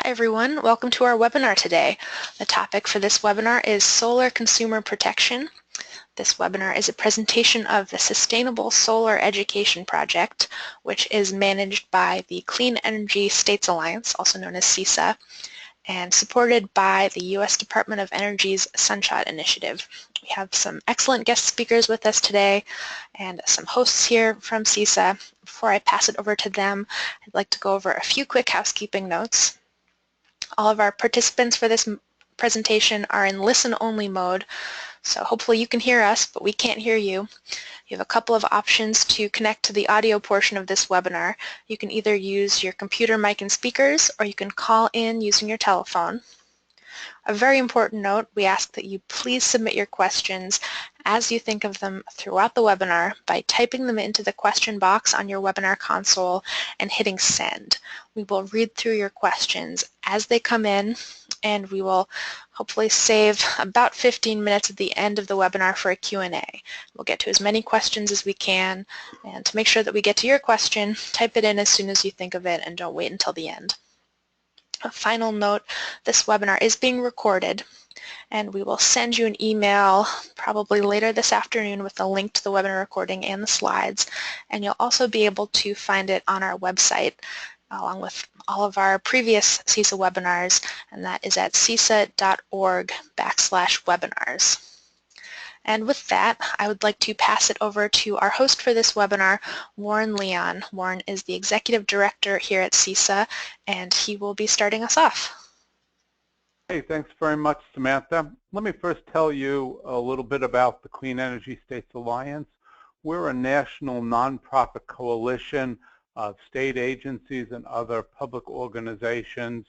Hi everyone, welcome to our webinar today. The topic for this webinar is Solar Consumer Protection. This webinar is a presentation of the Sustainable Solar Education Project, which is managed by the Clean Energy States Alliance, also known as CESA, and supported by the U.S. Department of Energy's Sunshot Initiative. We have some excellent guest speakers with us today and some hosts here from CESA. Before I pass it over to them, I'd like to go over a few quick housekeeping notes. All of our participants for this presentation are in listen-only mode, so hopefully you can hear us, but we can't hear you. You have a couple of options to connect to the audio portion of this webinar. You can either use your computer mic and speakers, or you can call in using your telephone. A very important note, we ask that you please submit your questions as you think of them throughout the webinar by typing them into the question box on your webinar console and hitting send. We will read through your questions as they come in, and we will hopefully save about 15 minutes at the end of the webinar for a Q&A. We'll get to as many questions as we can, and to make sure that we get to your question, type it in as soon as you think of it and don't wait until the end. A final note, this webinar is being recorded, and we will send you an email probably later this afternoon with a link to the webinar recording and the slides, and you'll also be able to find it on our website along with all of our previous CESA webinars, and that is at cesa.org/webinars. And with that, I would like to pass it over to our host for this webinar, Warren Leon. Warren is the Executive Director here at CESA, and he will be starting us off. Hey, thanks very much, Samantha. Let me first tell you a little bit about the Clean Energy States Alliance. We're a national nonprofit coalition of state agencies and other public organizations.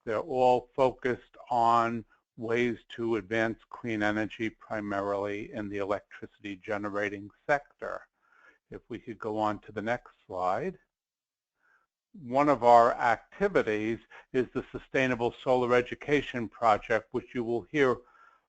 They're all focused on ways to advance clean energy, primarily in the electricity generating sector. If we could go on to the next slide. One of our activities is the Sustainable Solar Education Project, which you will hear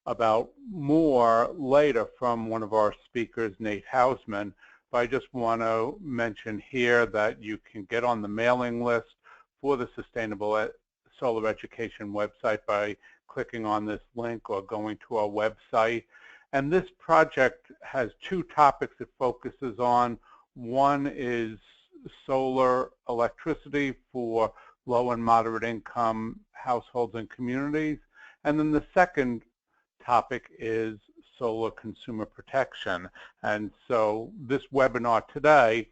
about more later from one of our speakers, Nate Hausman. But I just want to mention here that you can get on the mailing list for the Sustainable Solar Education website by clicking on this link or going to our website. And this project has two topics it focuses on. One is solar electricity for low and moderate income households and communities. And then the second topic is solar consumer protection. And so this webinar today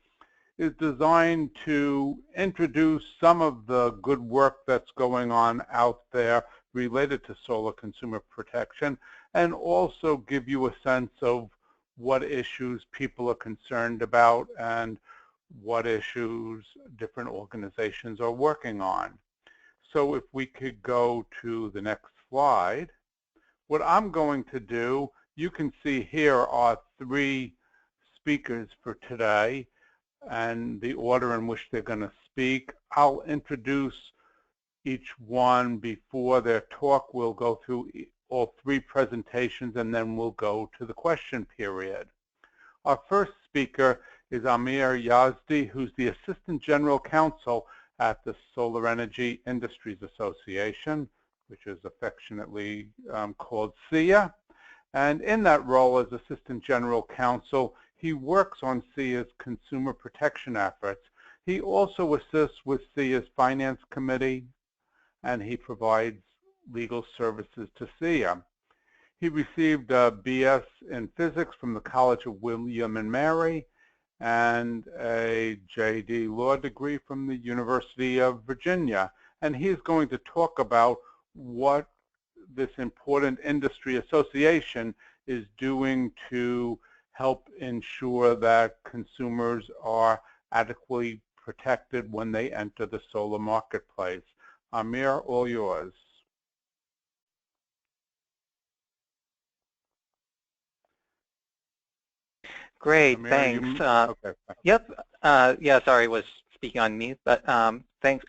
is designed to introduce some of the good work that's going on out there related to solar consumer protection, and also give you a sense of what issues people are concerned about and what issues different organizations are working on. So if we could go to the next slide. What I'm going to do, you can see here are three speakers for today and the order in which they're going to speak. I'll introduce each one before their talk. We'll go through all three presentations, and then we'll go to the question period. Our first speaker is Amir Yazdi, who's the Assistant General Counsel at the Solar Energy Industries Association, which is affectionately called SEIA. And in that role as Assistant General Counsel, he works on SEIA's consumer protection efforts. He also assists with SEIA's Finance Committee, and he provides legal services to SEIA. He received a BS in physics from the College of William and Mary and a JD law degree from the University of Virginia. And he's going to talk about what this important industry association is doing to help ensure that consumers are adequately protected when they enter the solar marketplace. Amir, all yours. Great, Amir, thanks. Okay. Yep. Yeah, sorry, I was speaking on mute, but thanks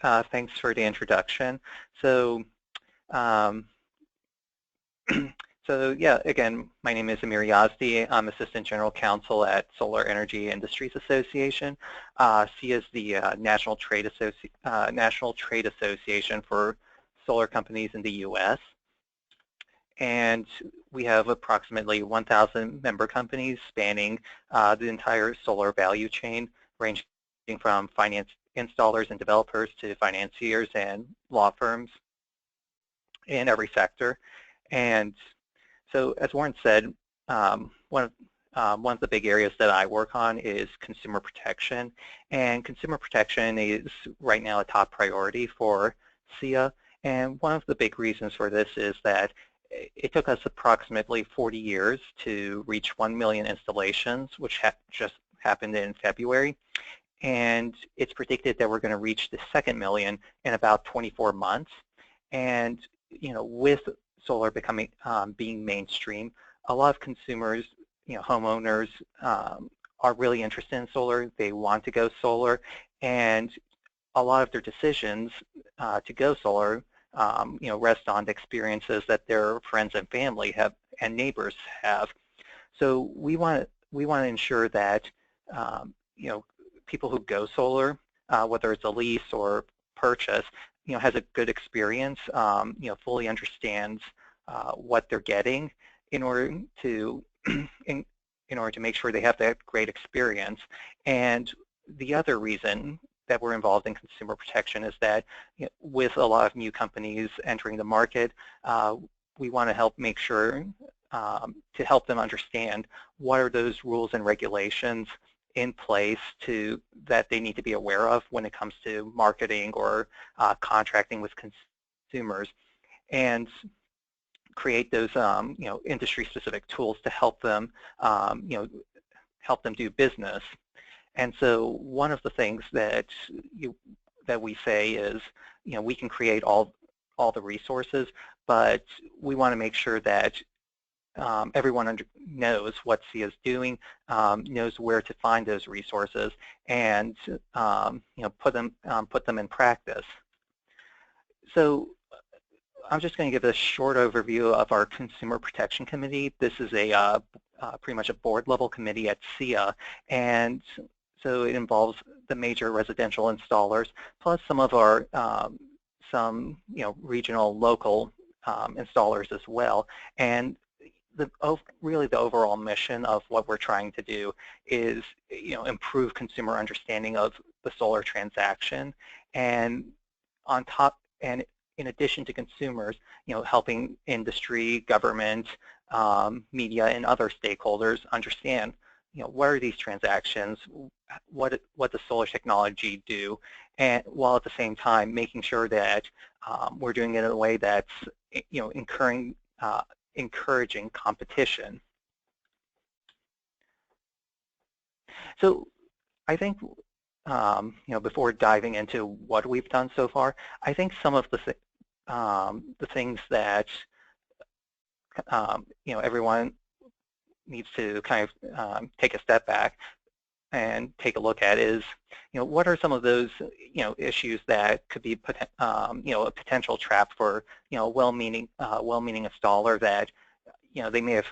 for the introduction. So, yeah, again, my name is Amir Yazdi. I'm Assistant General Counsel at Solar Energy Industries Association. SEIA is the National Trade Association for solar companies in the U.S. And we have approximately 1,000 member companies spanning the entire solar value chain, ranging from finance installers and developers to financiers and law firms in every sector. And so, as Warren said, one of the big areas that I work on is consumer protection. And consumer protection is right now a top priority for SEIA. And one of the big reasons for this is that it took us approximately 40 years to reach 1 million installations, which just happened in February. And it's predicted that we're going to reach the 2nd million in about 24 months. And with solar becoming being mainstream, a lot of consumers, homeowners are really interested in solar. They want to go solar, and a lot of their decisions to go solar rest on the experiences that their friends and family have and neighbors have. So we want to ensure that people who go solar, whether it's a lease or purchase, has a good experience, fully understands what they're getting in order to in order to make sure they have that great experience. And the other reason that we're involved in consumer protection is that with a lot of new companies entering the market, we want to help make sure to help them understand what are those rules and regulations in place that they need to be aware of when it comes to marketing or contracting with consumers, and create those industry-specific tools to help them do business. And so one of the things that we say is, we can create all the resources, but we want to make sure that everyone knows what SEIA is doing, knows where to find those resources, and put them in practice. So I'm just going to give a short overview of our Consumer Protection Committee. This is pretty much a board-level committee at SEIA, and so it involves the major residential installers, plus some of our regional, local installers as well. And really the overall mission of what we're trying to do is improve consumer understanding of the solar transaction, and in addition to consumers, helping industry, government, media, and other stakeholders understand what are these transactions, what does solar technology do, and while at the same time making sure that we're doing it in a way that's encouraging competition. So I think before diving into what we've done so far, I think some of the things that everyone needs to kind of take a step back and take a look at is, what are some of those issues that could be a potential trap for a well-meaning installer that they may have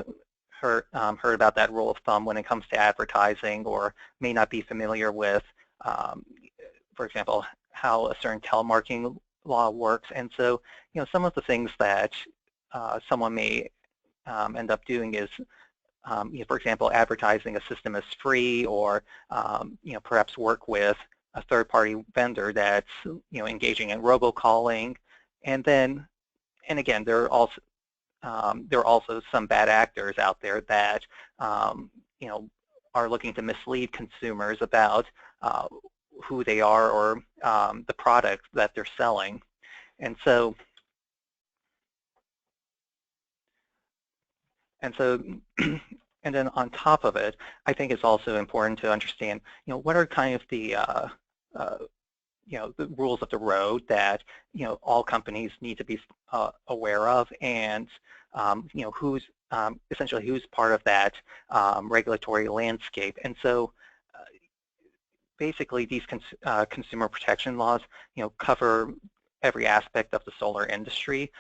heard about that rule of thumb when it comes to advertising, or may not be familiar with, for example, how a certain telemarketing law works. And so some of the things that someone may end up doing is, for example, advertising a system as free, or perhaps work with a third-party vendor that's engaging in robocalling. And again, there are also some bad actors out there that are looking to mislead consumers about who they are, or the product that they're selling. And so and then on top of it, I think it's also important to understand, what are kind of the rules of the road that all companies need to be aware of, and who's essentially who's part of that regulatory landscape. And so basically, these consumer protection laws cover every aspect of the solar industry.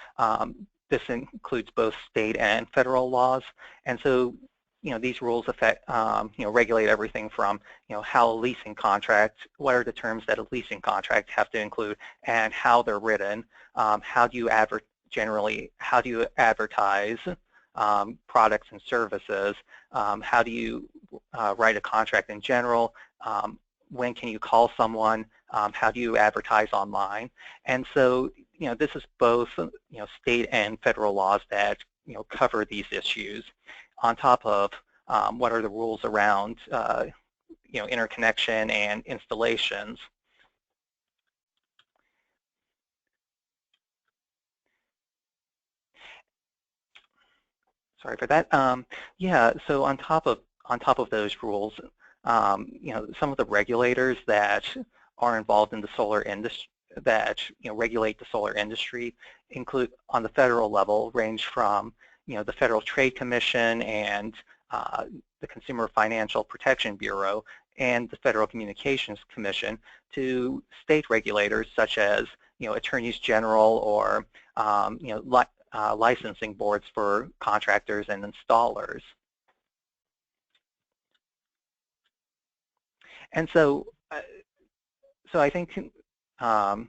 This includes both state and federal laws, and so these rules affect, regulate everything from, how a leasing contract, what are the terms that a leasing contract have to include, and how they're written. How do you advertise products and services? How do you write a contract in general? When can you call someone? How do you advertise online? And so, this is both, state and federal laws that, cover these issues, on top of what are the rules around, interconnection and installations. Sorry for that. Yeah, so on top of those rules, some of the regulators that are involved in the solar industry, that regulate the solar industry, include on the federal level, range from the Federal Trade Commission and the Consumer Financial Protection Bureau and the Federal Communications Commission, to state regulators such as attorneys general or licensing boards for contractors and installers. And so, I think what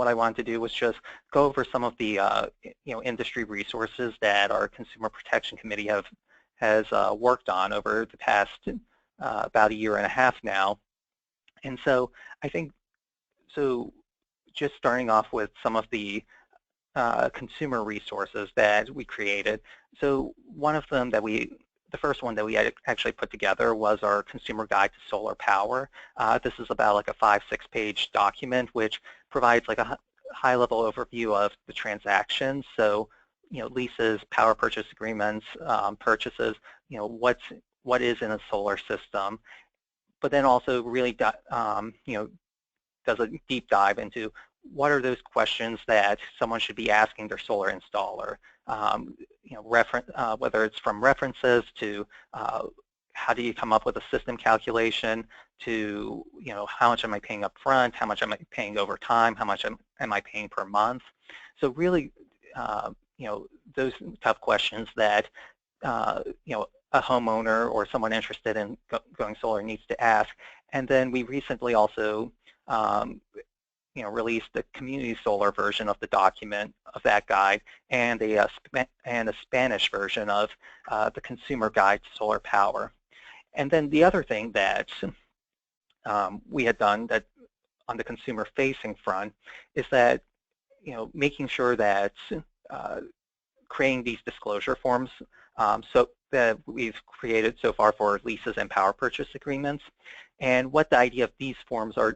I wanted to do was just go over some of the industry resources that our Consumer Protection Committee has worked on over the past about a year and a half now. And so I think, just starting off with some of the consumer resources that we created. So one of them the first one that we actually put together was our Consumer Guide to Solar Power. This is about like a 5-6 page document which provides like a high-level overview of the transactions. So, leases, power purchase agreements, purchases, what is in a solar system, but then also really does a deep dive into what are those questions that someone should be asking their solar installer. Whether it's from references to how do you come up with a system calculation, to how much am I paying up front, how much am I paying over time, how much am I paying per month. So really, those tough questions that a homeowner or someone interested in going solar needs to ask. And then we recently also released the community solar version of the document, of that guide, and a Spanish version of the Consumer Guide to Solar Power. And then the other thing that we had done that on the consumer-facing front is that, making sure that creating these disclosure forms so that we've created so far for leases and power purchase agreements. And what the idea of these forms is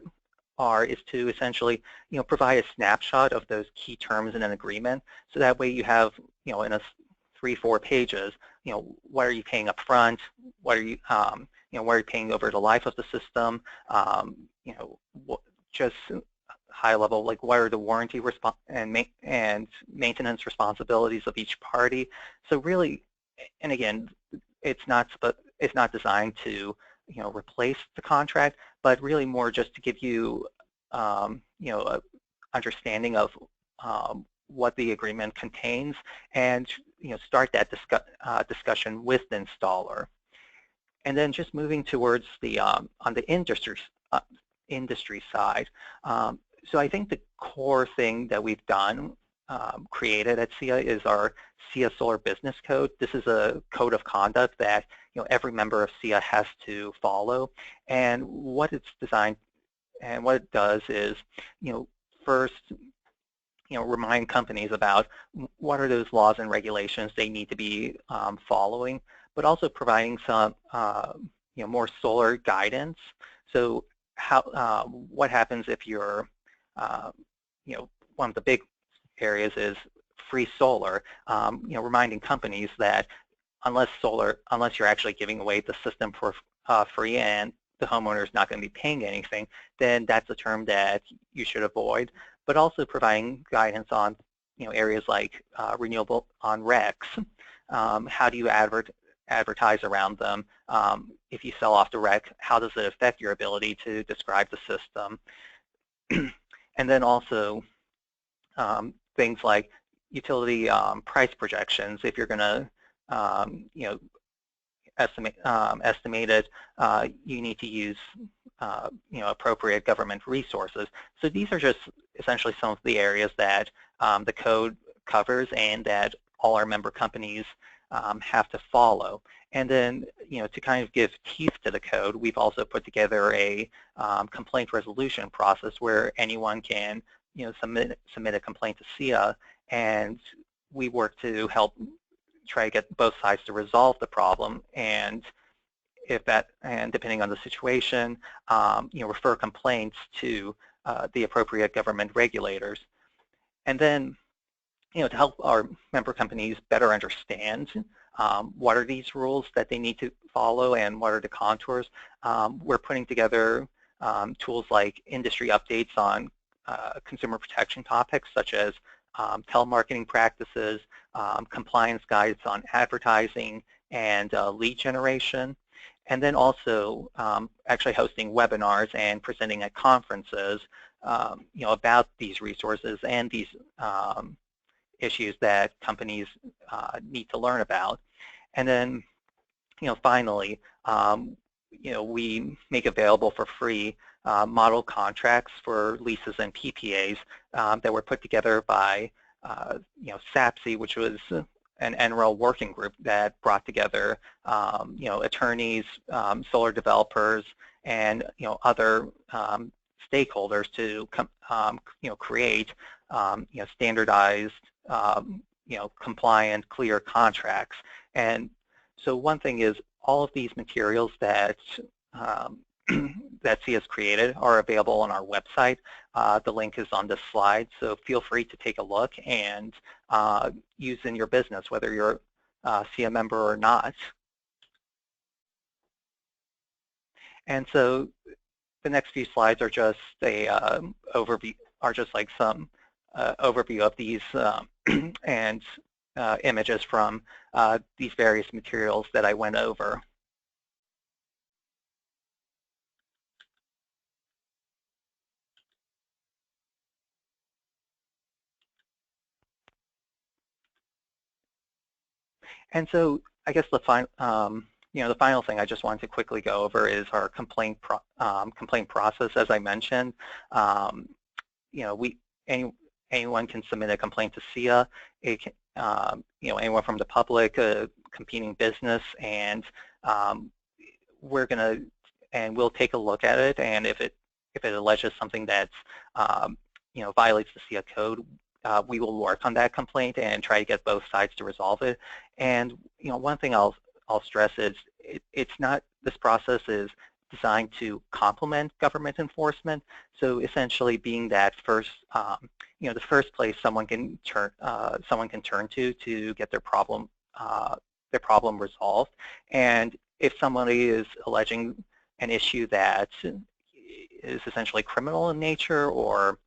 to essentially, provide a snapshot of those key terms in an agreement. So that way you have, in a 3-4 pages, what are you paying up front? What are you, what are you paying over the life of the system? Just high level, like what are the warranty and maintenance responsibilities of each party? So really, and again, it's not designed to replace the contract, but really more just to give you a understanding of what the agreement contains, and start that discussion with the installer. And then just moving towards the on the industry side. So I think the core thing that we've done, created at SEIA, is our SEIA Solar Business Code. This is a code of conduct that every member of SEIA has to follow. And what it's designed and what it does is, first, remind companies about what are those laws and regulations they need to be following, but also providing some more solar guidance. So what happens if you're one of the big areas is free solar, reminding companies that unless you're actually giving away the system for free and the homeowner is not going to be paying anything, then that's a term that you should avoid. But also providing guidance on areas like renewable on RECs. How do you advertise around them? If you sell off the REC, how does it affect your ability to describe the system? And then also things like utility price projections. If you're going to estimated, you need to use appropriate government resources. So these are just essentially some of the areas that the code covers and that all our member companies have to follow. And then, to kind of give teeth to the code, we've also put together a complaint resolution process where anyone can, submit a complaint to SEIA, and we work to help try to get both sides to resolve the problem. And depending on the situation, refer complaints to the appropriate government regulators. And then, to help our member companies better understand what are these rules that they need to follow and what are the contours, we're putting together tools like industry updates on consumer protection topics such as telemarketing practices, compliance guides on advertising and lead generation, and then also actually hosting webinars and presenting at conferences about these resources and these issues that companies need to learn about. And then, finally, we make available for free model contracts for leases and PPAs that were put together by, SAPC, which was an NREL working group that brought together, attorneys, solar developers, and other stakeholders to create standardized, compliant, clear contracts. And so one thing is all of these materials that that SEIA has created are available on our website. The link is on this slide, so feel free to take a look and use in your business, whether you're a SEIA member or not. And so the next few slides are just a overview, like some overview of these and images from these various materials that I went over. And so I guess the final thing I just wanted to quickly go over is our complaint process. As I mentioned, anyone can submit a complaint to SEIA. It can, anyone from the public, a competing business, and we'll take a look at it. And if it alleges something that's violates the SEIA code, we will work on that complaint and try to get both sides to resolve it. And one thing I'll stress is it's not, this process is designed to complement government enforcement. So essentially, being that first, the first place someone can turn to get their problem resolved. And if somebody is alleging an issue that is essentially criminal in nature or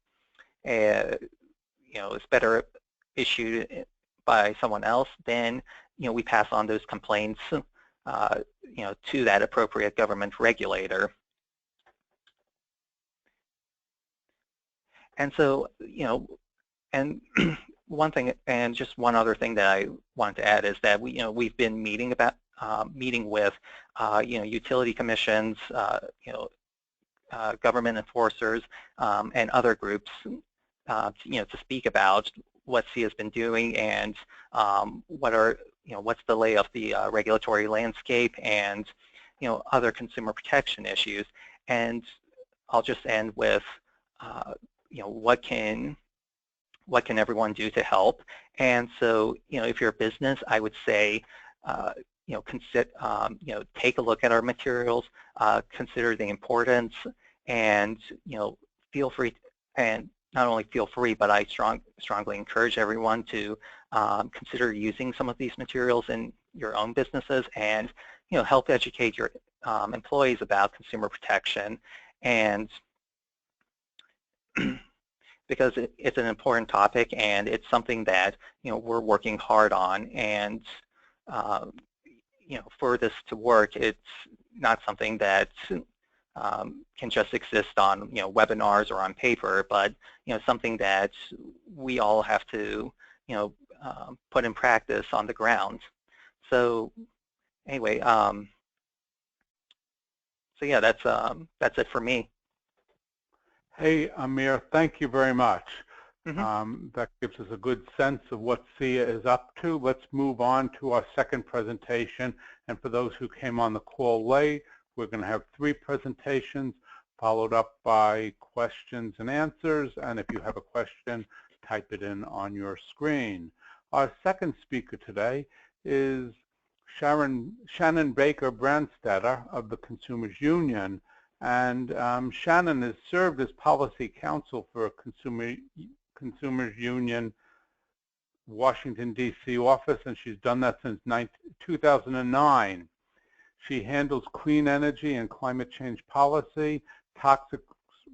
is better issued by someone else, then we pass on those complaints to that appropriate government regulator. And so, and one thing, and just one other thing that I wanted to add is that we've been meeting with utility commissions, government enforcers, and other groups, to speak about what SEIA has been doing and what's the lay of the regulatory landscape and other consumer protection issues. And I'll just end with what can everyone do to help? And so if you're a business, I would say take a look at our materials, consider the importance, and feel free, and not only feel free, but I strongly encourage everyone to consider using some of these materials in your own businesses and help educate your employees about consumer protection, and because it's an important topic and it's something that we're working hard on, and for this to work, it's not something that can just exist on webinars or on paper, but something that we all have to put in practice on the ground. So anyway, so yeah, that's it for me. Hey, Amir, thank you very much. Mm-hmm. That gives us a good sense of what SEIA is up to. Let's move on to our second presentation. And for those who came on the call late, we're going to have 3 presentations followed up by questions and answers. And if you have a question, type it in on your screen. Our second speaker today is Shannon Baker-Branstetter of the Consumers Union. And Shannon has served as policy counsel for Consumers Union Washington, D.C. office, and she's done that since 2009. She handles clean energy and climate change policy, toxic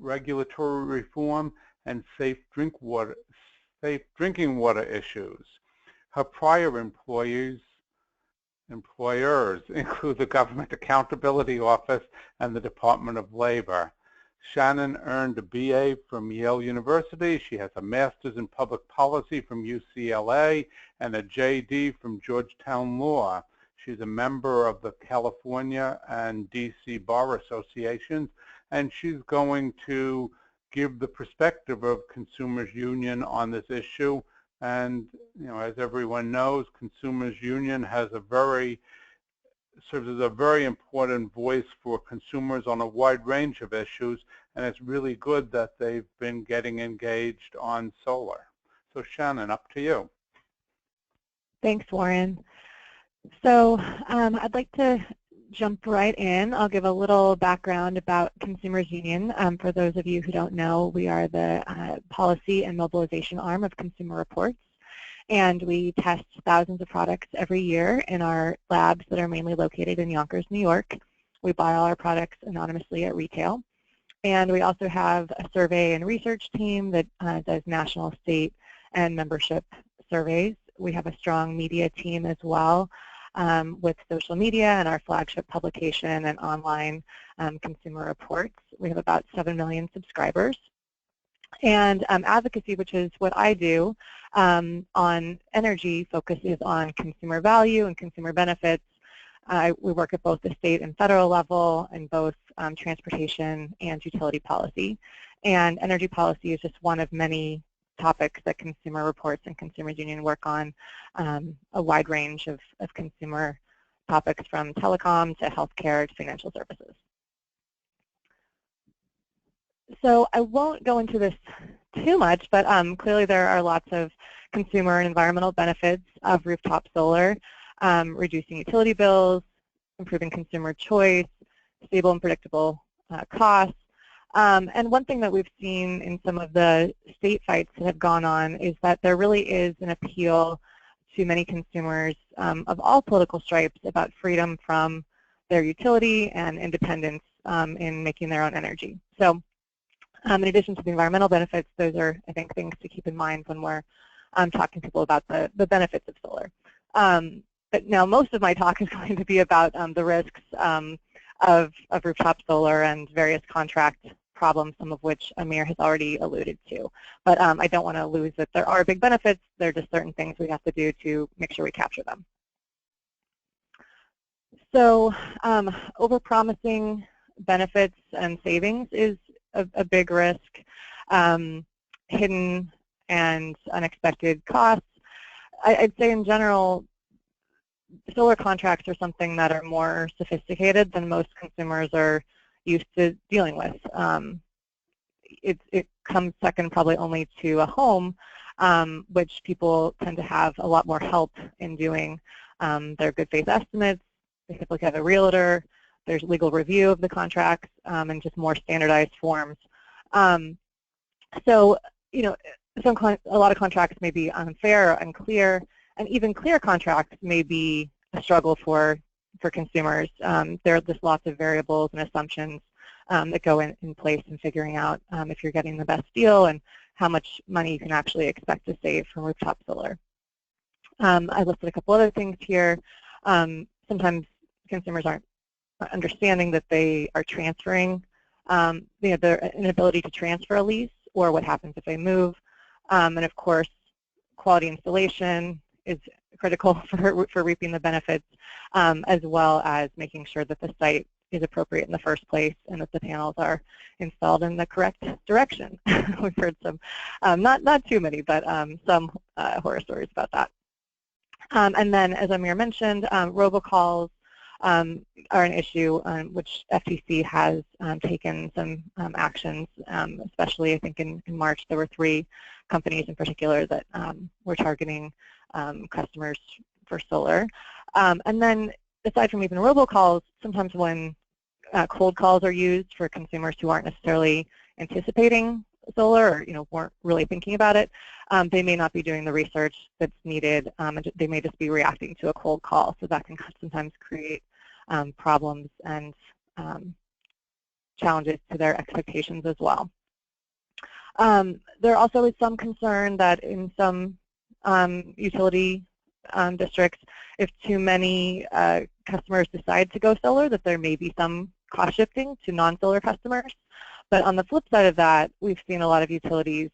regulatory reform, and safe drinking water issues. Her prior employers include the Government Accountability Office and the Department of Labor. Shannon earned a BA from Yale University. She has a master's in public policy from UCLA and a JD from Georgetown Law. She's a member of the California and DC Bar Associations, and she's going to give the perspective of Consumers Union on this issue. And, you know, as everyone knows, Consumers Union has serves as a very important voice for consumers on a wide range of issues, and it's really good that they've been getting engaged on solar. So Shannon, up to you. Thanks, Warren. So I'd like to jump right in. I'll give a little background about Consumers Union. For those of you who don't know, we are the policy and mobilization arm of Consumer Reports, and we test thousands of products every year in our labs that are mainly located in Yonkers, New York. We buy all our products anonymously at retail, and we also have a survey and research team that does national, state, and membership surveys. We have a strong media team as well, with social media and our flagship publication and online Consumer Reports. We have about 7 million subscribers. And advocacy, which is what I do on energy, focuses on consumer value and consumer benefits. We work at both the state and federal level in both transportation and utility policy. And energy policy is just one of many topics that Consumer Reports and Consumers Union work on, a wide range of consumer topics from telecom to healthcare to financial services. So I won't go into this too much, but clearly there are lots of consumer and environmental benefits of rooftop solar, reducing utility bills, improving consumer choice, stable and predictable costs. And one thing that we've seen in some of the state fights that have gone on is that there really is an appeal to many consumers of all political stripes about freedom from their utility and independence in making their own energy. So in addition to the environmental benefits, those are, I think, things to keep in mind when we're talking to people about the benefits of solar. But now most of my talk is going to be about the risks of rooftop solar and various contract problems, some of which Amir has already alluded to. But I don't want to lose that there are big benefits. There are just certain things we have to do to make sure we capture them. So overpromising benefits and savings is a big risk. Hidden and unexpected costs. I'd say in general, solar contracts are something that are more sophisticated than most consumers are used to dealing with. It comes second probably only to a home, which people tend to have a lot more help in doing. Their good faith estimates, they typically have a realtor, there's legal review of the contracts, and just more standardized forms. So, you know, a lot of contracts may be unfair or unclear, and even clear contracts may be a struggle for consumers. There are just lots of variables and assumptions that go in place in figuring out if you're getting the best deal and how much money you can actually expect to save from rooftop solar. I listed a couple other things here. Sometimes consumers aren't understanding that they are transferring, their inability to transfer a lease, or what happens if they move. And of course, quality installation is critical for reaping the benefits, as well as making sure that the site is appropriate in the first place and that the panels are installed in the correct direction. We've heard some, not too many, but some horror stories about that. And then, as Amir mentioned, robocalls are an issue which FTC has taken some actions, especially I think in March there were 3 companies in particular that were targeting customers for solar. And then aside from even robocalls, sometimes when cold calls are used for consumers who aren't necessarily anticipating solar or weren't really thinking about it, they may not be doing the research that's needed, and they may just be reacting to a cold call. So that can sometimes create problems and challenges to their expectations as well. There also is some concern that in some utility districts, if too many customers decide to go solar, that there may be some cost shifting to non-solar customers. But on the flip side of that, we've seen a lot of utilities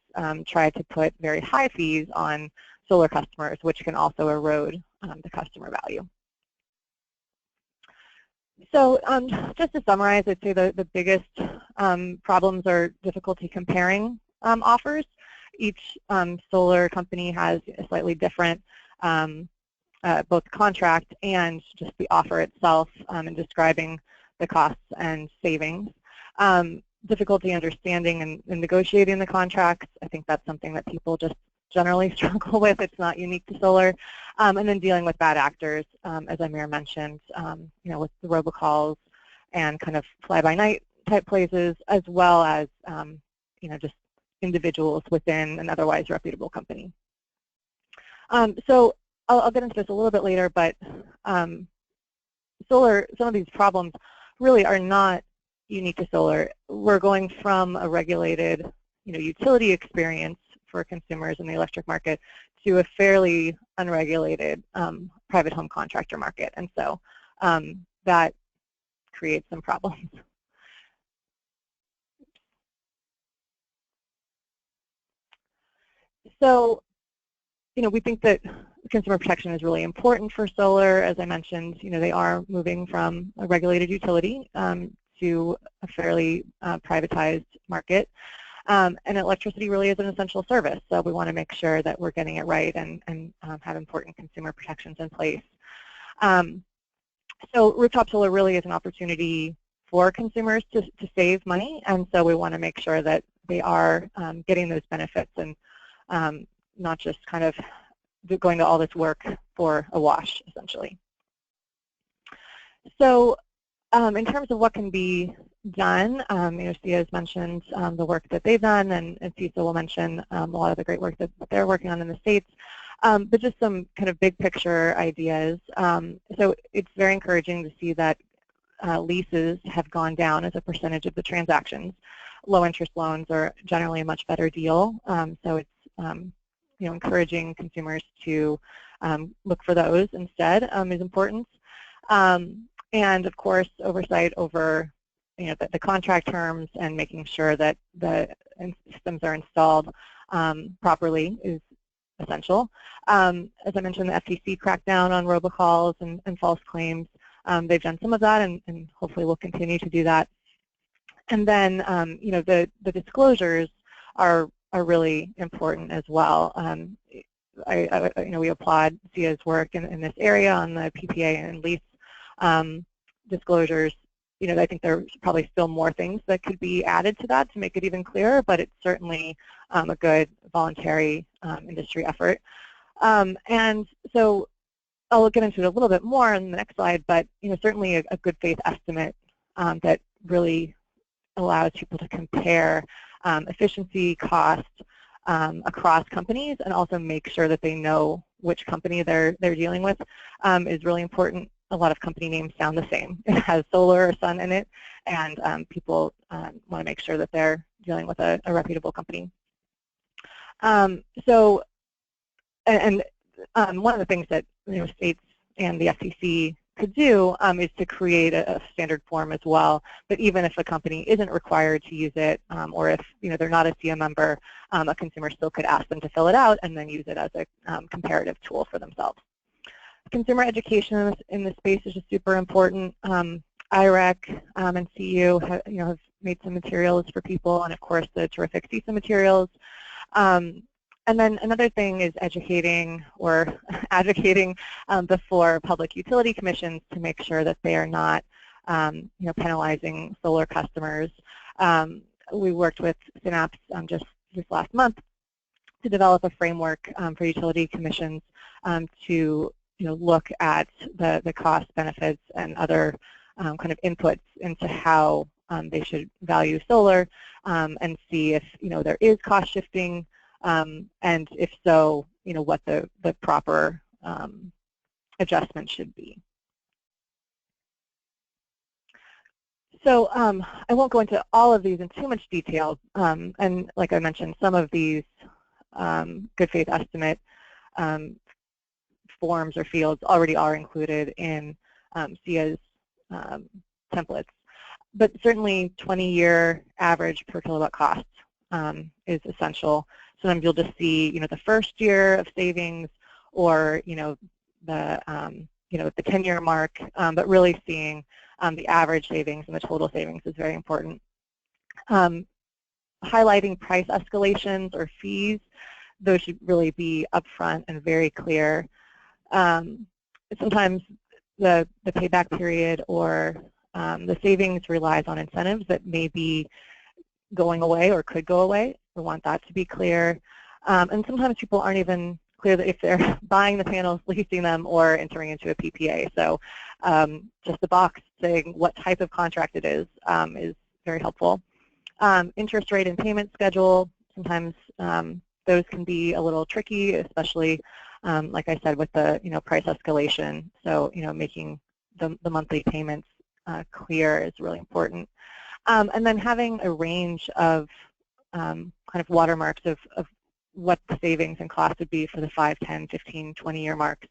try to put very high fees on solar customers, which can also erode the customer value. So just to summarize, I'd say the biggest problems are difficulty comparing offers. Each solar company has a slightly different both contract and just the offer itself in describing the costs and savings. Difficulty understanding and negotiating the contracts, I think that's something that people just generally struggle with. It's not unique to solar. And then dealing with bad actors, as Amir mentioned, with the robocalls and kind of fly-by-night type places, as well as, just individuals within an otherwise reputable company. So I'll get into this a little bit later, but solar, some of these problems really are not unique to solar. We're going from a regulated, utility experience for consumers in the electric market to a fairly unregulated private home contractor market, and so that creates some problems. So, we think that consumer protection is really important for solar. As I mentioned, they are moving from a regulated utility to a fairly privatized market. And electricity really is an essential service, so we want to make sure that we're getting it right and have important consumer protections in place. So rooftop solar really is an opportunity for consumers to save money, and so we want to make sure that they are getting those benefits and not just kind of going to all this work for a wash, essentially. So in terms of what can be done, SEIA has mentioned the work that they've done, and CESA will mention a lot of the great work that they're working on in the States, but just some kind of big picture ideas. So it's very encouraging to see that leases have gone down as a percentage of the transactions. Low interest loans are generally a much better deal, so it's encouraging consumers to look for those instead is important. And of course, oversight over the contract terms and making sure that the systems are installed properly is essential. As I mentioned, the FTC cracked down on robocalls and false claims. They've done some of that, and hopefully will continue to do that. And then, the disclosures are really important as well. We applaud SEIA's work in this area on the PPA and lease disclosures. I think there's probably still more things that could be added to that to make it even clearer, but it's certainly a good voluntary industry effort. And so I'll get into it a little bit more in the next slide, but certainly a good faith estimate that really allows people to compare efficiency, cost across companies, and also make sure that they know which company they're dealing with is really important. A lot of company names sound the same. It has solar or sun in it, and people want to make sure that they're dealing with a reputable company. One of the things that states and the FTC could do is to create a standard form as well. But even if a company isn't required to use it, or if they're not a SEIA member, a consumer still could ask them to fill it out and then use it as a comparative tool for themselves. consumer education in this space is just super important. IREC and CEU have made some materials for people, and of course the terrific CESA materials. And then another thing is educating or advocating before public utility commissions to make sure that they are not penalizing solar customers. We worked with Synapse just this last month to develop a framework for utility commissions to look at the cost, benefits, and other kind of inputs into how they should value solar and see if there is cost shifting, and if so, what the proper adjustment should be. So I won't go into all of these in too much detail, and like I mentioned, some of these good faith estimate forms or fields already are included in SEIA's templates. But certainly 20-year average per kilowatt cost is essential. Sometimes you'll just see the first year of savings or the 10-year mark, but really seeing the average savings and the total savings is very important. Highlighting price escalations or fees, those should really be upfront and very clear. Sometimes the payback period or the savings relies on incentives that may be going away or could go away. We want that to be clear. And sometimes people aren't even clear that if they're buying the panels, leasing them, or entering into a PPA. So just the box saying what type of contract it is very helpful. Interest rate and payment schedule, sometimes those can be a little tricky, especially like I said, with the price escalation. So making the monthly payments clear is really important. And then having a range of kind of watermarks of what the savings and costs would be for the 5, 10, 15, 20-year marks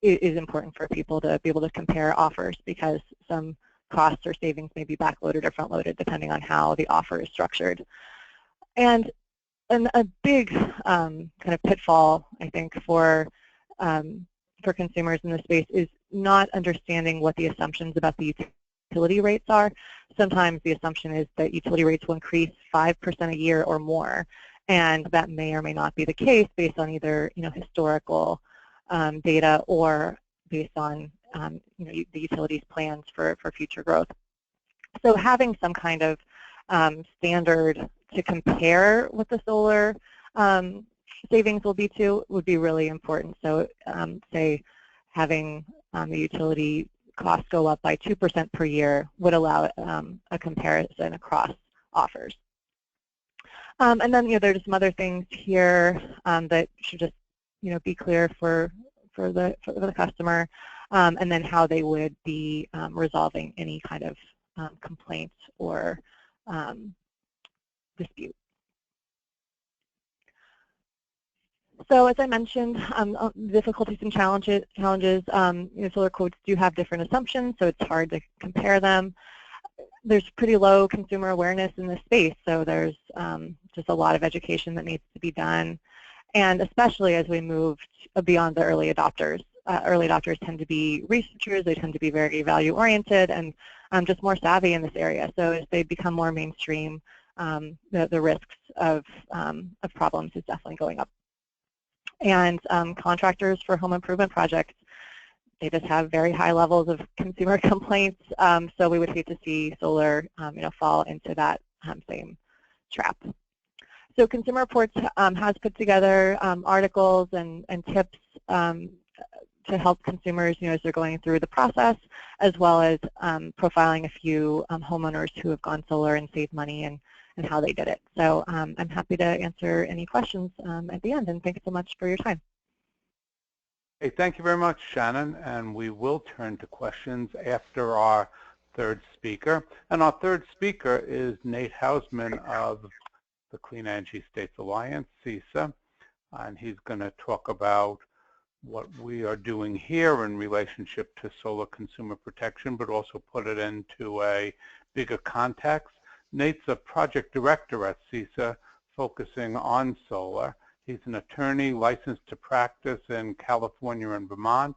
is important for people to be able to compare offers, because some costs or savings may be backloaded or front-loaded depending on how the offer is structured. And a big kind of pitfall, I think, for consumers in this space is not understanding what the assumptions about the utility rates are. Sometimes the assumption is that utility rates will increase 5% a year or more, and that may or may not be the case based on either historical data or based on the utility's plans for future growth. So having some kind of standard to compare what the solar savings will be to would be really important. So say having the utility costs go up by 2% per year would allow a comparison across offers. And then there's some other things here that should just be clear for the customer, and then how they would be resolving any kind of complaint or dispute. So as I mentioned, difficulties and challenges, solar quotes do have different assumptions, so it's hard to compare them. There's pretty low consumer awareness in this space, so there's just a lot of education that needs to be done, and especially as we move beyond the early adopters. Early adopters tend to be researchers, they tend to be very value-oriented and just more savvy in this area. So as they become more mainstream, the risks of problems is definitely going up. And contractors for home improvement projects, they just have very high levels of consumer complaints, so we would hate to see solar fall into that same trap. So Consumer Reports has put together articles and tips to help consumers as they're going through the process, as well as profiling a few homeowners who have gone solar and saved money and how they did it. So I'm happy to answer any questions at the end, and thanks so much for your time. Hey, thank you very much, Shannon, and we will turn to questions after our third speaker. And our third speaker is Nate Hausman of the Clean Energy States Alliance, CESA, and he's going to talk about what we are doing here in relationship to solar consumer protection, but also put it into a bigger context. Nate's a project director at CESA focusing on solar. He's an attorney licensed to practice in California and Vermont.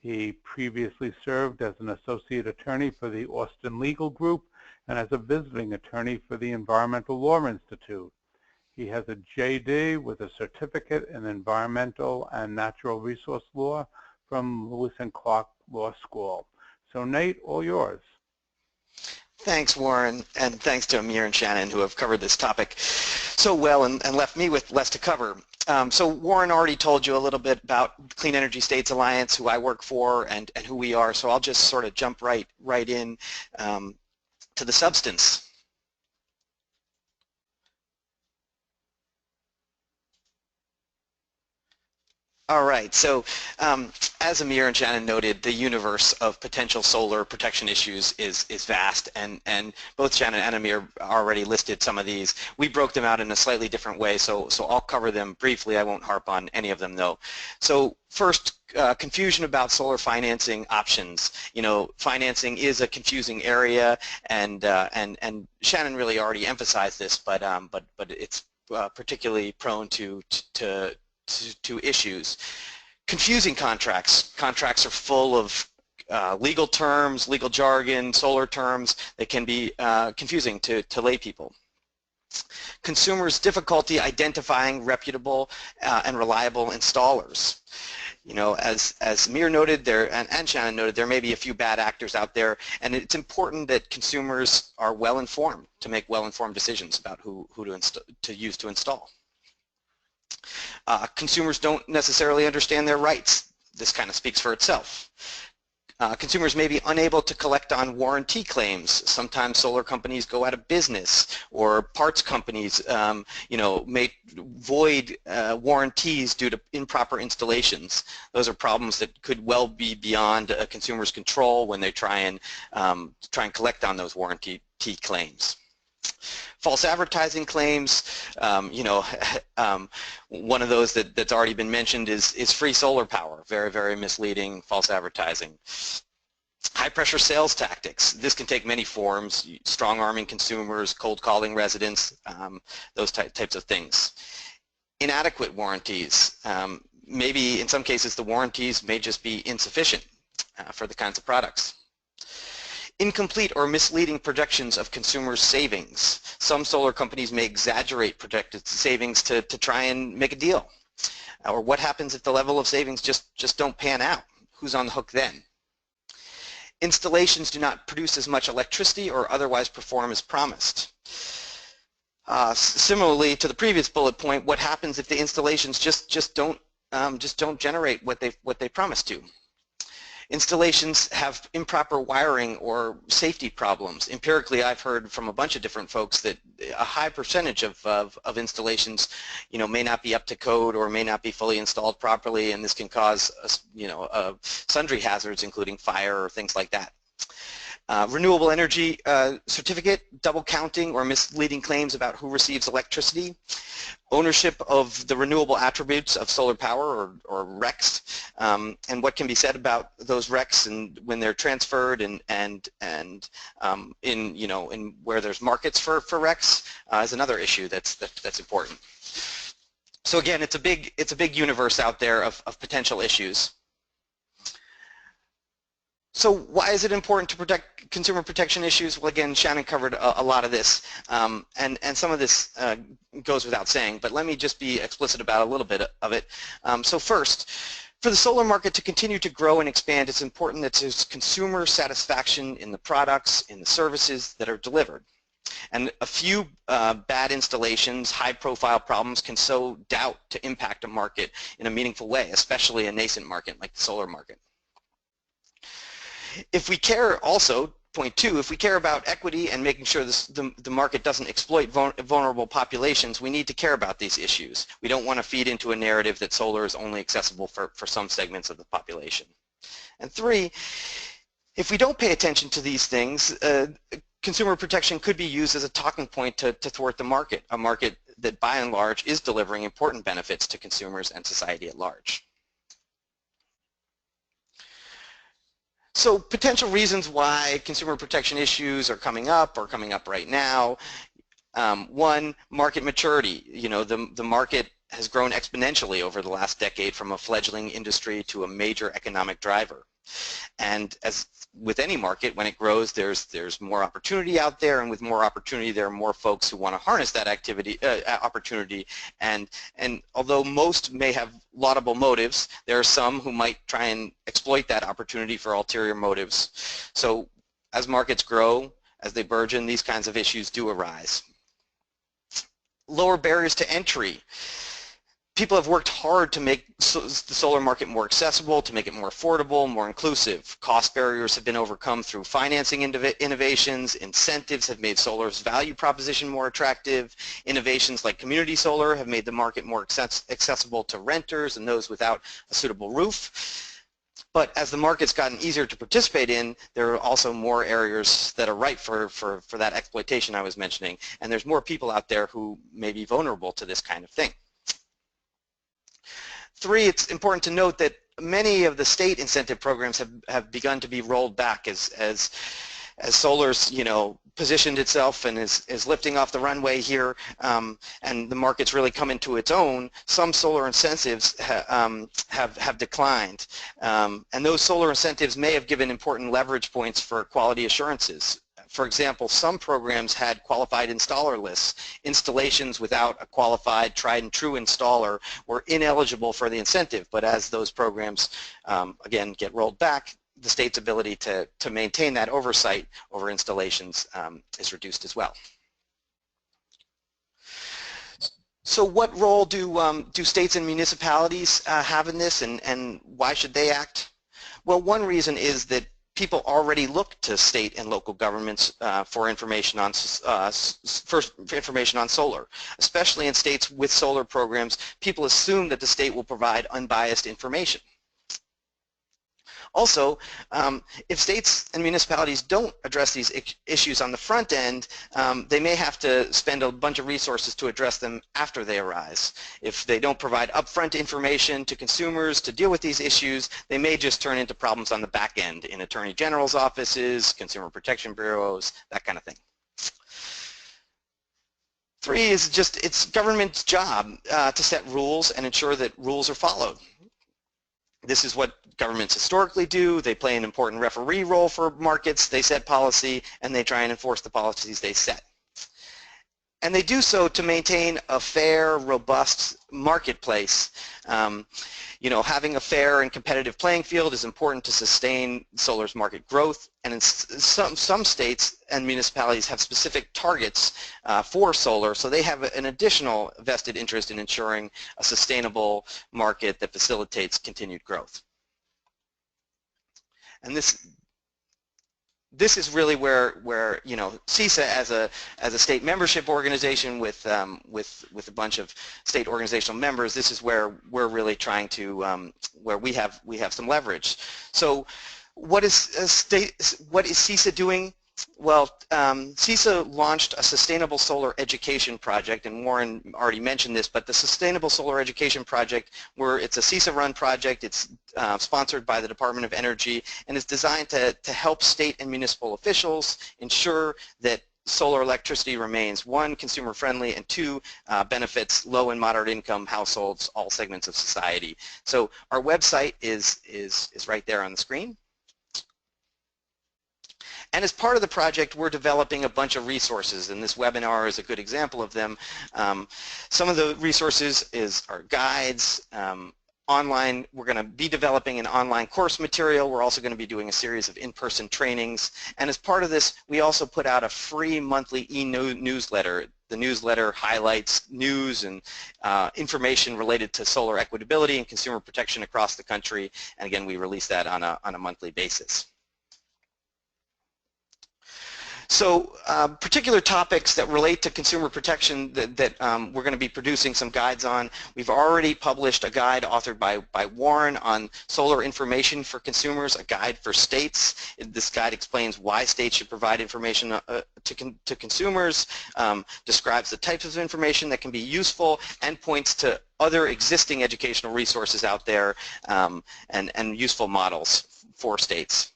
He previously served as an associate attorney for the Austin Legal Group and as a visiting attorney for the Environmental Law Institute. He has a JD with a certificate in environmental and natural resource law from Lewis and Clark Law School. So Nate, all yours. Thanks, Warren, and thanks to Amir and Shannon who have covered this topic so well and left me with less to cover. So Warren already told you a little bit about Clean Energy States Alliance, who I work for, and who we are, so I'll just sort of jump right in to the substance. All right, so as Amir and Shannon noted, the universe of potential solar protection issues is vast, and both Shannon and Amir already listed some of these. We broke them out in a slightly different way, so I'll cover them briefly. I won't harp on any of them though. So first, confusion about solar financing options. You know, financing is a confusing area, and Shannon really already emphasized this, but it's particularly prone to issues. Confusing contracts. Contracts are full of legal terms, legal jargon, solar terms that can be confusing to lay people. Consumers' difficulty identifying reputable and reliable installers. You know, as Amir noted there, and Shannon noted, there may be a few bad actors out there, and it's important that consumers are well informed to make well-informed decisions about who to use to install. Consumers don't necessarily understand their rights. This kind of speaks for itself. Consumers may be unable to collect on warranty claims. Sometimes solar companies go out of business, or parts companies you know, may void warranties due to improper installations. Those are problems that could well be beyond a consumer's control when they try and collect on those warranty claims. False advertising claims, you know, one of those that's already been mentioned is free solar power. Very, very misleading, false advertising. High pressure sales tactics. This can take many forms, strong arming consumers, cold calling residents, those types of things. Inadequate warranties. Maybe in some cases the warranties may just be insufficient for the kinds of products. Incomplete or misleading projections of consumers' savings. Some solar companies may exaggerate projected savings to try and make a deal. Or what happens if the level of savings just don't pan out? Who's on the hook then? Installations do not produce as much electricity or otherwise perform as promised. Similarly to the previous bullet point, what happens if the installations just don't generate what they promised to? Installations have improper wiring or safety problems. Empirically, I've heard from a bunch of different folks that a high percentage of installations, you know, may not be up to code or may not be fully installed properly, and this can cause, you know, sundry hazards, including fire or things like that. Renewable energy certificate, double counting or misleading claims about who receives electricity, ownership of the renewable attributes of solar power or RECs, and what can be said about those RECs and when they're transferred and in, you know, in where there's markets for RECs is another issue that's important. So again, it's a big universe out there of potential issues. So why is it important to protect consumer protection issues? Well, again, Shannon covered a lot of this, and some of this goes without saying, but let me just be explicit about a little bit of it. So first, for the solar market to continue to grow and expand, it's important that there's consumer satisfaction in the products, in the services that are delivered. And a few bad installations, high-profile problems can sow doubt to impact a market in a meaningful way, especially a nascent market like the solar market. If we care also, point two, if we care about equity and making sure the market doesn't exploit vulnerable populations, we need to care about these issues. We don't want to feed into a narrative that solar is only accessible for some segments of the population. And three, if we don't pay attention to these things, consumer protection could be used as a talking point to thwart the market, a market that by and large is delivering important benefits to consumers and society at large. So potential reasons why consumer protection issues are coming up right now. One, market maturity. You know, the market has grown exponentially over the last decade from a fledgling industry to a major economic driver. And as with any market, when it grows, there's more opportunity out there, and with more opportunity, there are more folks who want to harness that opportunity. And although most may have laudable motives, there are some who might try and exploit that opportunity for ulterior motives. So as markets grow, as they burgeon, these kinds of issues do arise. Lower barriers to entry. People have worked hard to make the solar market more accessible, to make it more affordable, more inclusive. Cost barriers have been overcome through financing innovations. Incentives have made solar's value proposition more attractive. Innovations like community solar have made the market more accessible to renters and those without a suitable roof. But as the market's gotten easier to participate in, there are also more areas that are ripe for that exploitation I was mentioning. And there's more people out there who may be vulnerable to this kind of thing. 3, it's important to note that many of the state incentive programs have begun to be rolled back as solar's, positioned itself and is lifting off the runway here, and the market's really come into its own. Some solar incentives have declined, and those solar incentives may have given important leverage points for quality assurances. For example, some programs had qualified installer lists. Installations without a qualified, tried and true installer were ineligible for the incentive, but as those programs, again, get rolled back, the state's ability to maintain that oversight over installations is reduced as well. So what role do states and municipalities have in this, and why should they act? Well, one reason is that people already look to state and local governments for information on solar. Especially in states with solar programs, people assume that the state will provide unbiased information. Also, if states and municipalities don't address these issues on the front end, they may have to spend a bunch of resources to address them after they arise. If they don't provide upfront information to consumers to deal with these issues, they may just turn into problems on the back end in attorney general's offices, consumer protection bureaus, that kind of thing. 3 is just it's government's job to set rules and ensure that rules are followed. This is what governments historically do. They play an important referee role for markets. They set policy, and they try and enforce the policies they set. And they do so to maintain a fair, robust marketplace. Having a fair and competitive playing field is important to sustain solar's market growth. And in some states and municipalities have specific targets for solar, so they have an additional vested interest in ensuring a sustainable market that facilitates continued growth. And this is really where CESA as a state membership organization with a bunch of state organizational members, this is where we're really trying to where we have some leverage. So what is CESA doing? Well, CESA launched a Sustainable Solar Education Project, and Warren already mentioned this, but the Sustainable Solar Education Project, it's a CESA-run project, it's sponsored by the Department of Energy, and is designed to help state and municipal officials ensure that solar electricity remains, 1, consumer-friendly, and 2, benefits low and moderate income households, all segments of society. So our website is right there on the screen. And as part of the project, we're developing a bunch of resources, and this webinar is a good example of them. Some of the resources are guides, online. We're going to be developing an online course material. We're also going to be doing a series of in-person trainings. And as part of this, we also put out a free monthly e-newsletter. The newsletter highlights news and information related to solar equitability and consumer protection across the country. And again, we release that on a monthly basis. So particular topics that relate to consumer protection that we're going to be producing some guides on. We've already published a guide authored by Warren on solar information for consumers, a guide for states. This guide explains why states should provide information to consumers, describes the types of information that can be useful, and points to other existing educational resources out there and useful models for states.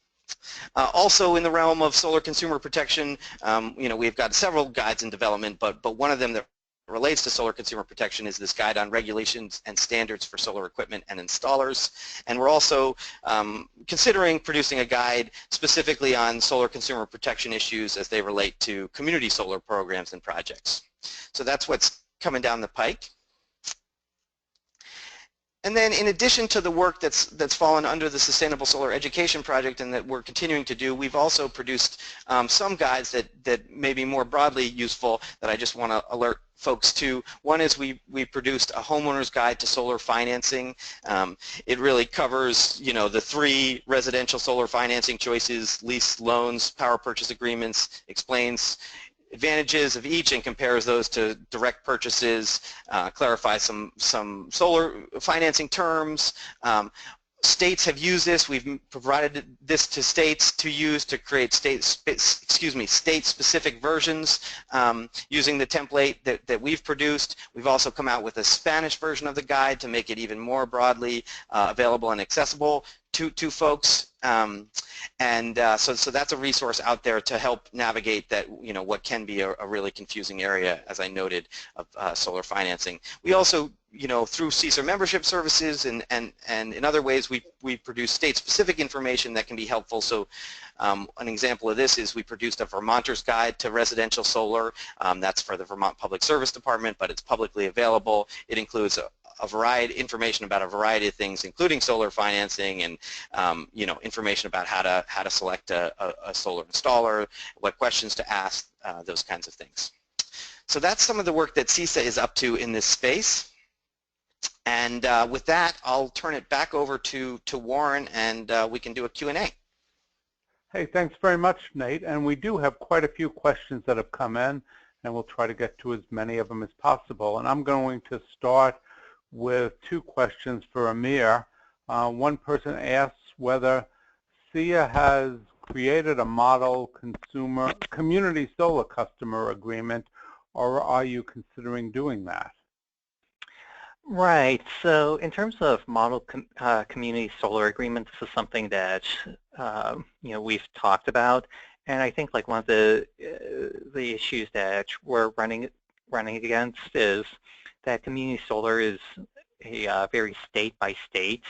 Also in the realm of solar consumer protection, we've got several guides in development, but one of them that relates to solar consumer protection is this guide on regulations and standards for solar equipment and installers. And we're also considering producing a guide specifically on solar consumer protection issues as they relate to community solar programs and projects. So that's what's coming down the pike. And then in addition to the work that's fallen under the Sustainable Solar Education Project and that we're continuing to do, we've also produced some guides that may be more broadly useful that I just want to alert folks to. One is we produced a homeowner's guide to solar financing. It really covers, you know, the 3 residential solar financing choices: lease, loans, power purchase agreements, explains advantages of each and compares those to direct purchases, clarifies some solar financing terms. States have used this. We've provided this to states to use to create state-specific versions using the template that we've produced. We've also come out with a Spanish version of the guide to make it even more broadly available and accessible to folks. So that's a resource out there to help navigate that, you know, what can be a really confusing area, as I noted, of solar financing. We also, you know, through CESA membership services and in other ways, we produce state-specific information that can be helpful. So an example of this is we produced a Vermonter's Guide to Residential Solar. That's for the Vermont Public Service Department, but it's publicly available. It includes a information about a variety of things, including solar financing and you know, information about how to select a solar installer, what questions to ask, those kinds of things. So that's some of the work that CESA is up to in this space. And with that, I'll turn it back over to Warren, and we can do a Q&A. Hey, thanks very much, Nate. And we do have quite a few questions that have come in, and we'll try to get to as many of them as possible. And I'm going to start with 2 questions for Amir. One person asks whether SEIA has created a model community solar customer agreement, or are you considering doing that? Right. So in terms of model community solar agreements, this is something that you know, we've talked about, and I think like one of the issues that we're running against is that community solar is a very state-by-state.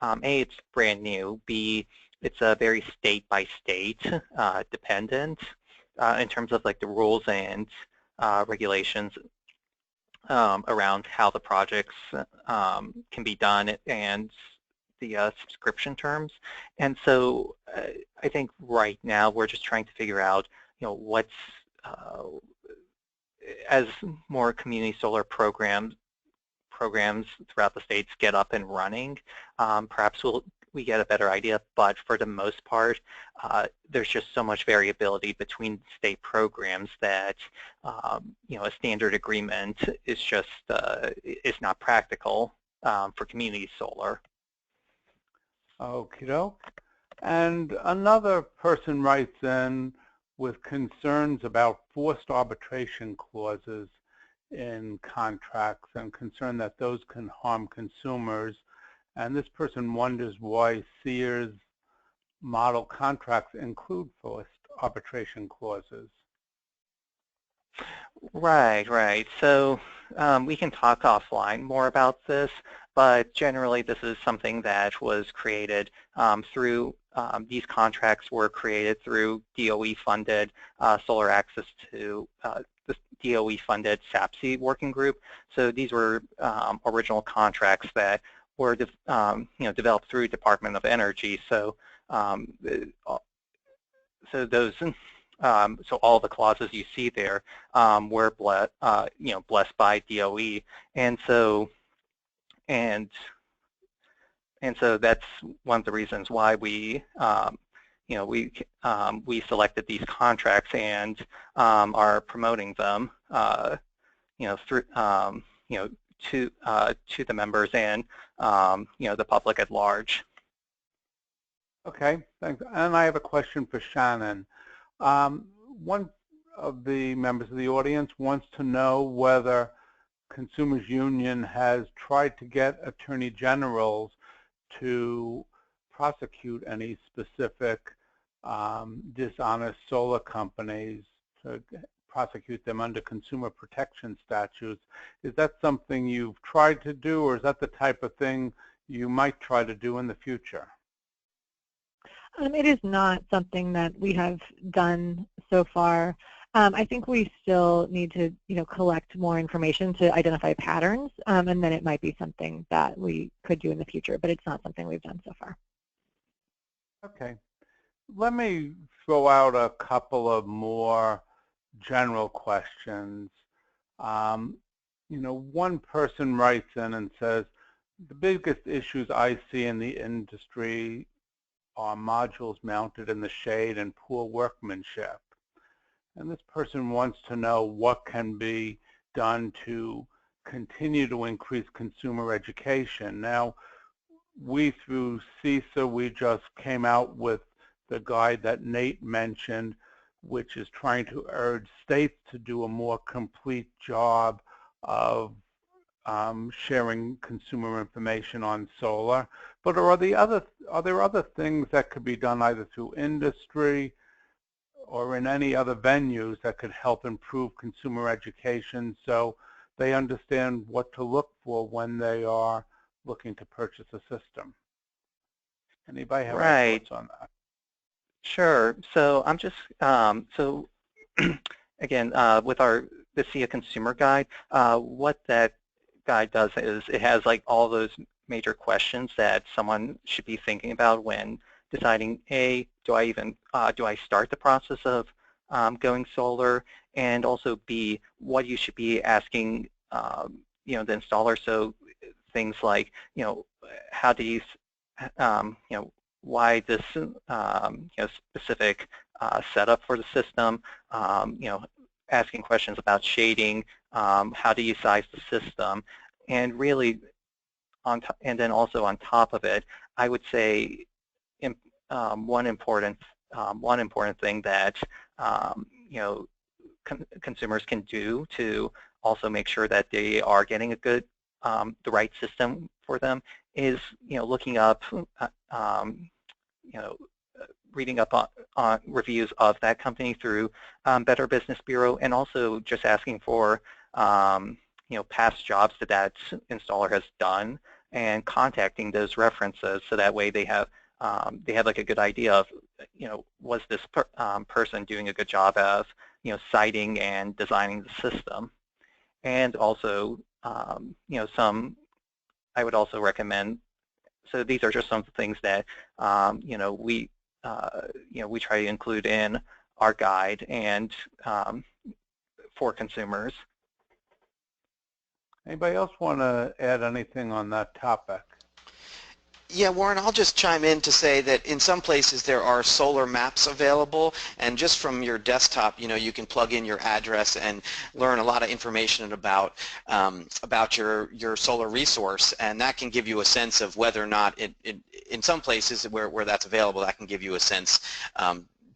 A, it's brand new. B, it's a very state-by-state dependent in terms of like the rules and regulations around how the projects can be done and the subscription terms. And so I think right now we're just trying to figure out, you know, what's as more community solar programs throughout the states get up and running, perhaps we get a better idea, but for the most part, there's just so much variability between state programs that you know, a standard agreement is just is not practical for community solar. Okie doke. And another person writes in with concerns about forced arbitration clauses in contracts and concern that those can harm consumers. And this person wonders why SEIA's model contracts include forced arbitration clauses. Right. So we can talk offline more about this, but generally this is something that was created through, these contracts were created through DOE-funded Solar Access to the DOE-funded SAPC working group. So these were original contracts that were you know, developed through Department of Energy. So those so all the clauses you see there were you know, blessed by DOE, and so that's one of the reasons why we you know, we selected these contracts and are promoting them you know, through you know, to the members and you know, the public at large. Okay, thanks. And I have a question for Shannon. One of the members of the audience wants to know whether Consumers Union has tried to get attorney generals to prosecute any specific dishonest solar companies, to prosecute them under consumer protection statutes. Is that something you've tried to do, or is that the type of thing you might try to do in the future? It is not something that we have done so far. I think we still need to, collect more information to identify patterns, and then it might be something that we could do in the future, but it's not something we've done so far. Okay. Let me throw out a couple of more general questions. One person writes in and says, the biggest issues I see in the industry are modules mounted in the shade and poor workmanship. And this person wants to know what can be done to continue to increase consumer education. Now, we through CESA, we just came out with the guide that Nate mentioned, which is trying to urge states to do a more complete job of sharing consumer information on solar. But are there other things that could be done either through industry or in any other venues that could help improve consumer education so they understand what to look for when they are looking to purchase a system? Anybody have any thoughts on that? Sure. So I'm just, so again, with the SEIA consumer guide, what that guide does is it has like all those major questions that someone should be thinking about when deciding, A, do I start the process of going solar, and also B, what you should be asking, the installer. So things like, how do you, why this, specific setup for the system, asking questions about shading, how do you size the system, and really, and then also on top of it, I would say one important thing that consumers can do to also make sure that they are getting a good, the right system for them is, looking up, reading up on reviews of that company through Better Business Bureau, and also just asking for, past jobs that installer has done, and contacting those references so that way they have like a good idea of, was this person doing a good job of, citing and designing the system. And also, I would also recommend, so these are just some of the things that, we try to include in our guide and for consumers. Anybody else want to add anything on that topic? Yeah, Warren, I'll just chime in to say that in some places there are solar maps available, and just from your desktop, you can plug in your address and learn a lot of information about your solar resource, and that can give you a sense of whether or not in some places where that's available, that can give you a sense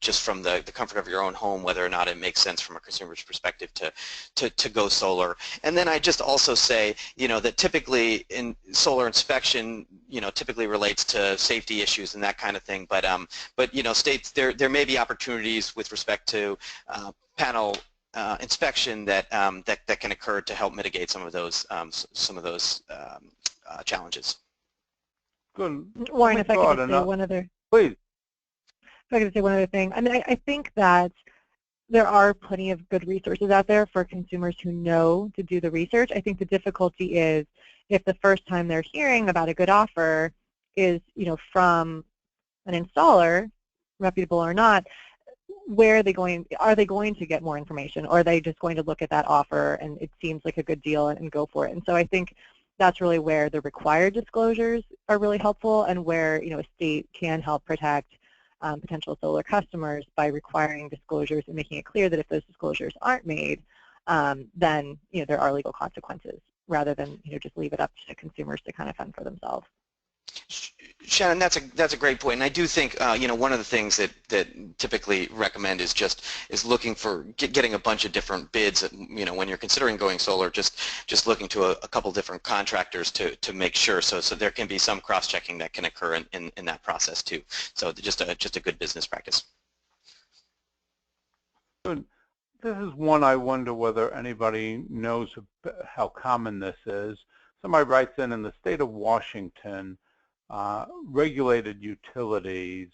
just from the comfort of your own home, whether or not it makes sense from a consumer's perspective to go solar. And then I just also say, that typically in solar inspection, typically relates to safety issues and that kind of thing. But states, there may be opportunities with respect to panel inspection that can occur to help mitigate some of those challenges. Good. Warren, if I could just say one other. Please. If I could say one other thing. I mean, I think that there are plenty of good resources out there for consumers who know to do the research. I think the difficulty is if the first time they're hearing about a good offer is, from an installer, reputable or not, where are they going to get more information, or are they just going to look at that offer and it seems like a good deal and go for it? And so I think that's really where the required disclosures are really helpful, and where, a state can help protect potential solar customers by requiring disclosures and making it clear that if those disclosures aren't made, then there are legal consequences, rather than just leave it up to consumers to kind of fend for themselves. Shannon, that's a great point, and I do think one of the things that typically recommend is looking for getting a bunch of different bids. When you're considering going solar, just looking to a couple different contractors to make sure. So there can be some cross-checking that can occur in that process too. So just a good business practice. Good. This is one I wonder whether anybody knows how common this is. Somebody writes in the state of Washington, regulated utilities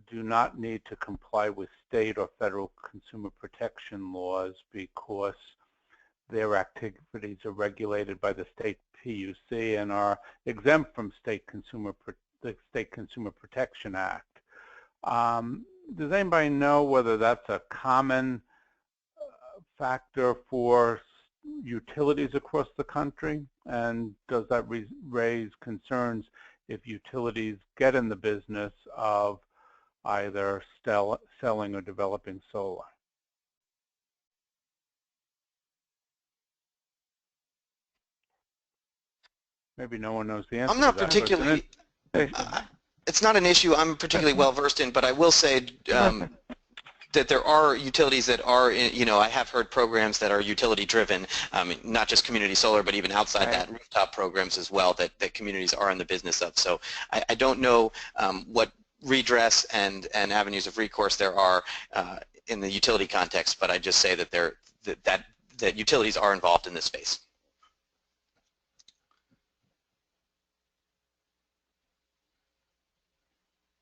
do not need to comply with state or federal consumer protection laws because their activities are regulated by the state PUC and are exempt from the State Consumer Protection Act. Does anybody know whether that's a common factor for utilities across the country? And does that raise concerns if utilities get in the business of either selling or developing solar? Maybe no one knows the answer I'm not to that. particularly, it's not an issue I'm particularly well versed in, but I will say that there are utilities that are, I have heard programs that are utility driven, not just community solar, but even outside that, rooftop programs as well that communities are in the business of. So I don't know what redress and avenues of recourse there are in the utility context, but I just say that that utilities are involved in this space.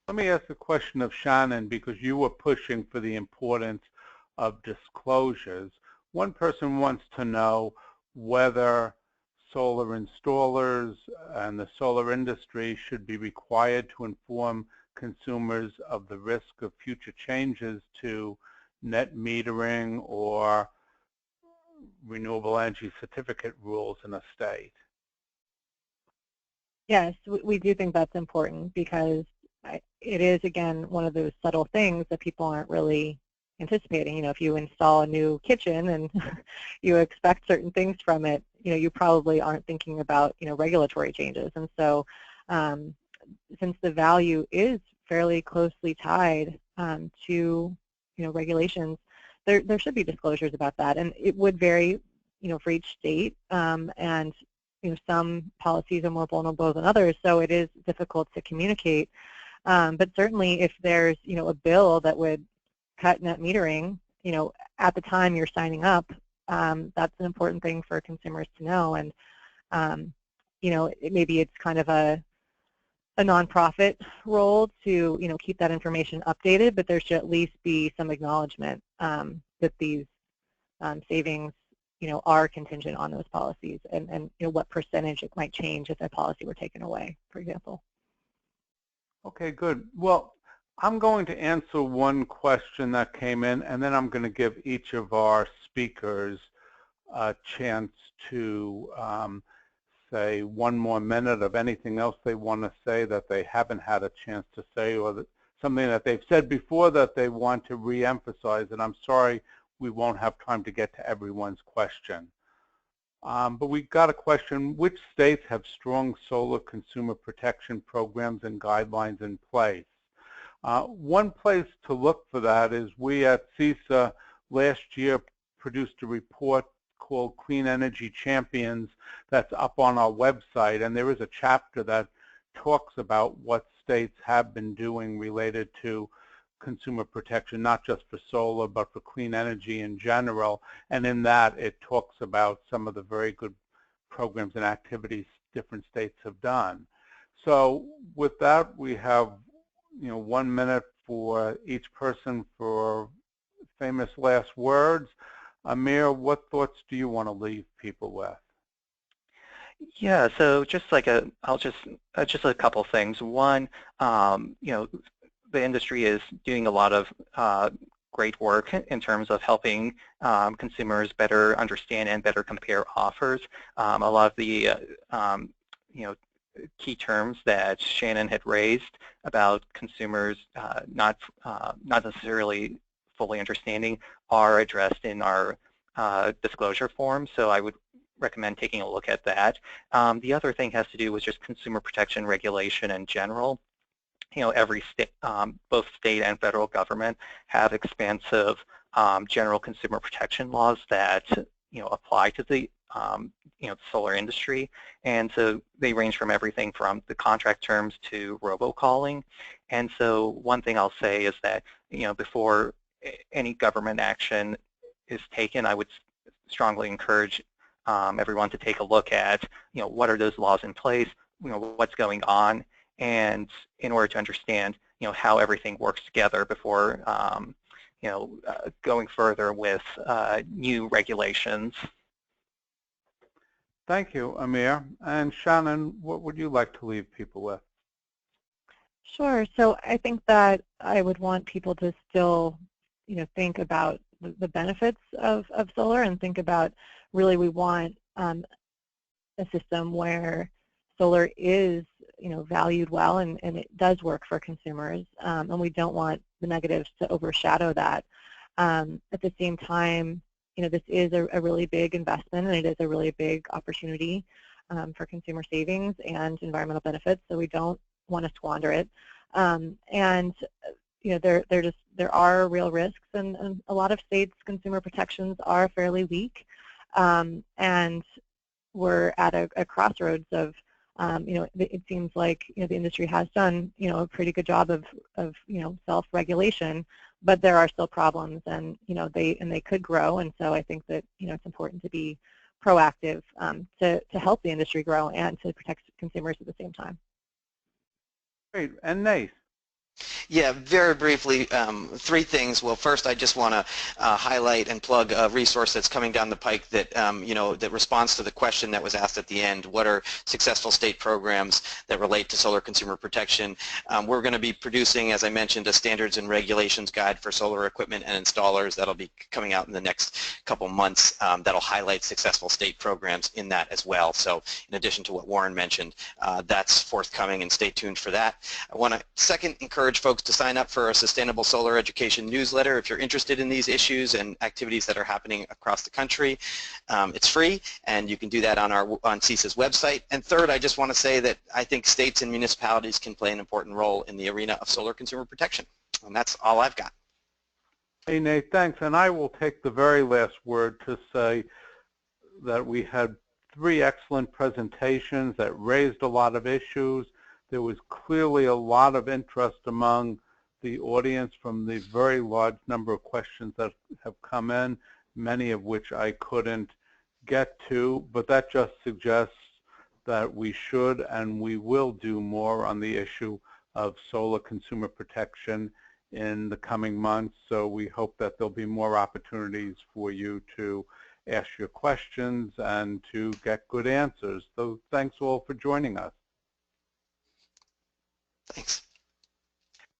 Let me ask a question of Shannon, because you were pushing for the importance of disclosures. One person wants to know whether solar installers and the solar industry should be required to inform consumers of the risk of future changes to net metering or renewable energy certificate rules in a state. Yes, we do think that's important because it is, again, one of those subtle things that people aren't really anticipating. If you install a new kitchen and you expect certain things from it, you probably aren't thinking about, regulatory changes. And so since the value is fairly closely tied to, regulations, there should be disclosures about that. And it would vary, for each state. And some policies are more vulnerable than others, so it is difficult to communicate. But certainly if there's, a bill that would cut net metering, at the time you're signing up, that's an important thing for consumers to know. And, maybe it's kind of a nonprofit role to, keep that information updated, but there should at least be some acknowledgement that these savings, are contingent on those policies and what percentage it might change if that policy were taken away, for example. Okay, good. Well, I'm going to answer one question that came in, and then I'm going to give each of our speakers a chance to say one more minute of anything else they want to say that they haven't had a chance to say, or something that they've said before that they want to re-emphasize. And I'm sorry we won't have time to get to everyone's question. But we got a question: which states have strong solar consumer protection programs and guidelines in place? One place to look for that is we at CESA last year produced a report called Clean Energy Champions that's up on our website, and there is a chapter that talks about what states have been doing related to consumer protection, not just for solar, but for clean energy in general. And in that, it talks about some of the very good programs and activities different states have done. So with that, we have 1 minute for each person for famous last words. Amir, what thoughts do you want to leave people with? Yeah, so just just a couple things. One, the industry is doing a lot of great work in terms of helping consumers better understand and better compare offers. A lot of the key terms that Shannon had raised about consumers not necessarily fully understanding are addressed in our disclosure form, so I would recommend taking a look at that. The other thing has to do with just consumer protection regulation in general. Every state, both state and federal government, have expansive general consumer protection laws that apply to the solar industry, and so they range from everything from the contract terms to robocalling. And so one thing I'll say is that before any government action is taken, I would strongly encourage everyone to take a look at, what are those laws in place, what's going on, and in order to understand, how everything works together before, going further with new regulations. Thank you, Amir. And Shannon, what would you like to leave people with? Sure. So I think that I would want people to still, think about the benefits of solar and think about really we want a system where solar is, valued well and it does work for consumers, and we don't want the negatives to overshadow that. At the same time, this is a really big investment and it is a really big opportunity for consumer savings and environmental benefits, so we don't want to squander it. And there are real risks, and a lot of states' consumer protections are fairly weak, and we're at a crossroads of, it seems like the industry has done a pretty good job of self-regulation, but there are still problems, and they could grow, and so I think that it's important to be proactive to help the industry grow and to protect consumers at the same time. Great. And Nate? Yeah, very briefly, three things. Well, first, I just want to highlight and plug a resource that's coming down the pike that, that responds to the question that was asked at the end. What are successful state programs that relate to solar consumer protection? We're going to be producing, as I mentioned, a standards and regulations guide for solar equipment and installers that'll be coming out in the next couple months. That'll highlight successful state programs in that as well. So in addition to what Warren mentioned, that's forthcoming, and stay tuned for that. I want to second encourage folks to sign up for a Sustainable Solar Education newsletter if you're interested in these issues and activities that are happening across the country. It's free, and you can do that on CESA's website. And third, I just want to say that I think states and municipalities can play an important role in the arena of solar consumer protection. And that's all I've got. Hey, Nate, thanks. And I will take the very last word to say that we had 3 excellent presentations that raised a lot of issues. There was clearly a lot of interest among the audience from the very large number of questions that have come in, many of which I couldn't get to, but that just suggests that we should and we will do more on the issue of solar consumer protection in the coming months. So we hope that there'll be more opportunities for you to ask your questions and to get good answers. So thanks all for joining us. Thanks.